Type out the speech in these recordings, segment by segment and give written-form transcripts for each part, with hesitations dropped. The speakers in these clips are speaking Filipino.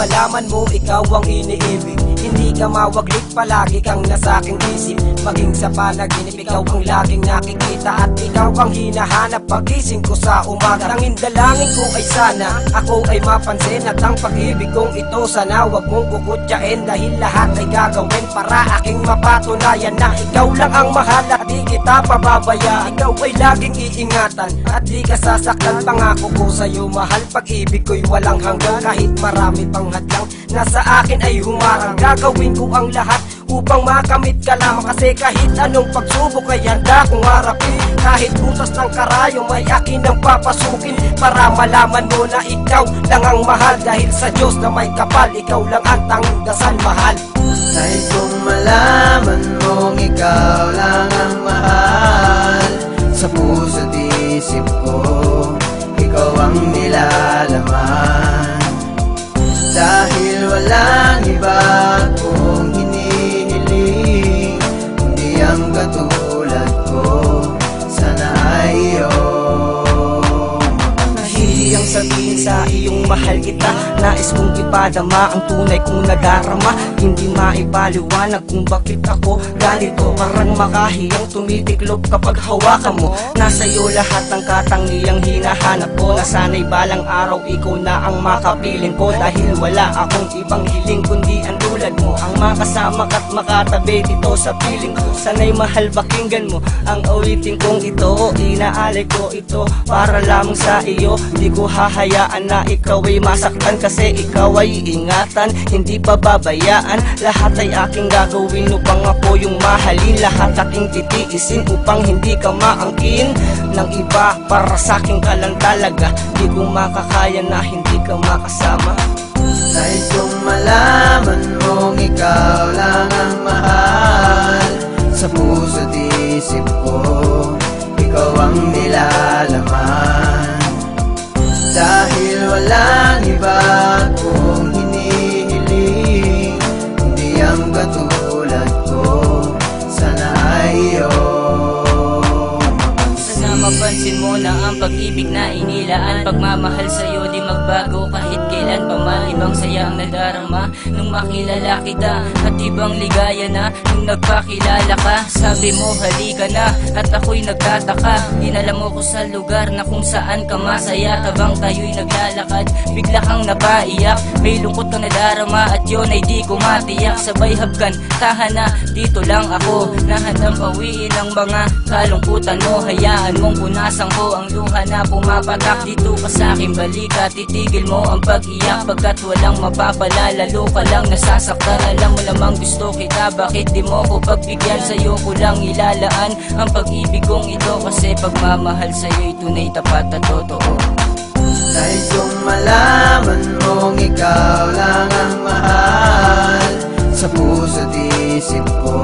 malaman mo ikaw ang iniibig. Hindi ka mawaglit, palagi kang nasa aking isip. Maging sa panaginip, ikaw ang laging nakikita. At ikaw ang hinahanap pagising ko sa umaga. Tanging dalangin ko ay sana ako ay mapansin. At ang pag-ibig kong ito sana wag mong kukutyain. Dahil lahat ay gagawin para aking mapatunayan na ikaw lang ang mahal at di kita pababaya. Ikaw ay laging iingatan at di ka sasaktan. Pangako ko sa'yo mahal, pag-ibig ko'y walang hanggan. Kahit marami pang hadlang nasa akin ay humarang. Gagawin ko ang lahat upang makamit ka lamang. Kasi kahit anong pagsubok ay handa kong harapin. Kahit butas ng karayom ay akin ang papasukin. Para malaman mo na ikaw lang ang mahal. Dahil sa Diyos na may kapal, ikaw lang ang tanging dasal mahal. Nais kong malaman mong ikaw lang ang mahal. Sa puso't isip ko, ikaw ang nilalaman. Dahil walang iba kong hinihiling, kundi ang katulad ko, sana ay iyong Nahihiyang sabihin sa iyong mahal kita. Nais kong ipadama ang tunay kong nadarama. Hindi maipaliwanag kung bakit ako ganito. Parang makahiyang tumitiklop kapag hawakan mo. Nasa iyo lahat ng katangiang hinahanap ko. Nasana'y balang araw ikaw na ang makapiling ko. Dahil wala akong ibang hiling kundi ang tulad mo. Ang makasama ka't makatabi dito sa piling ko. Sana'y mahal pakinggan mo ang awitin kong ito. Inaalay ko ito para lamang sa iyo. Di ko hahayaan na ikaw ay masaktan. Kasi ikaw ay ingatan, hindi pababayaan. Lahat ay aking gagawin upang ako yung mahalin. Lahat aking titiisin upang hindi ka maangkin ng iba. Para sa'kin ka lang talaga, di ko makakaya na hindi ka makasama. Nais kong malaman mong ikaw lang ang mahal. Sa puso't isip ko, ikaw ang nilalaman. Dahil walang iba kong hinihiling, kundi ang katulad ko, sana ay iyong Sana mapansin mo na ang pag-ibig na inilaan. Pagmamahal sa'yo di magbago kahit kailan pa man. Ibang saya ang nadarama nung makilala kita. At ibang ligaya na nung nagpakilala ka. Sabi mo halika na at ako'y nagtataka. Dinala mo ko sa lugar na kung saan ka masaya. Habang tayo'y naglalakad, bigla kang napaiyak. May lungkot kang nadarama at yun ay di ko matiyak. Sabay habkan, tahan na, dito lang ako. Nahandang pawiin ang mga kalungkutan mo. Hayaan mong punasan ko ang luha na pumapatak. Dito ka sa aking balikat, titigil mo ang pag-iyak. Pagkat walang mapapala, lalo ka lang nasasaktan. Alam mo namang gusto kita, bakit di mo ko pagbigyan? Sa'yo ko lang ilalaan ang pag-ibig kong ito. Kasi pagmamahal sa'yo'y tunay, tapat at totoo. Nais kong malaman mong ikaw lang ang mahal. Sa puso't isip ko,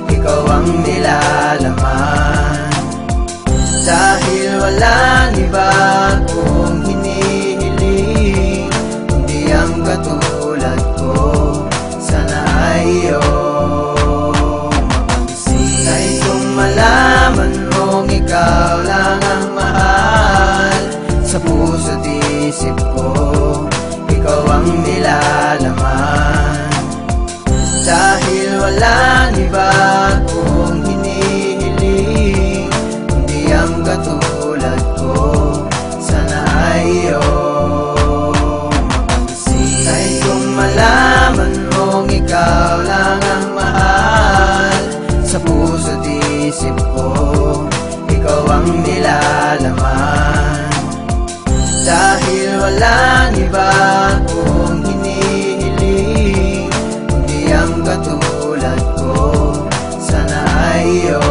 ikaw ang nilalaman. Dahil walang iba kong hinihiling, kundi ang katulad ko, sana ay iyong mapansin. Nais kong malaman mong ikaw lang ang mahal. Sa puso't isip ko, ikaw ang nilalaman. Dahil walang iba kong hinihiling, kundi ang katulad ko, sana ay iyong mapansin. Nais kong malaman mong ikaw lang ang mahal. Sa puso't isip ko, ikaw ang nilalaman. Dahil walang iba kong hinihiling, kundi ang katulad ko, sana ay iyong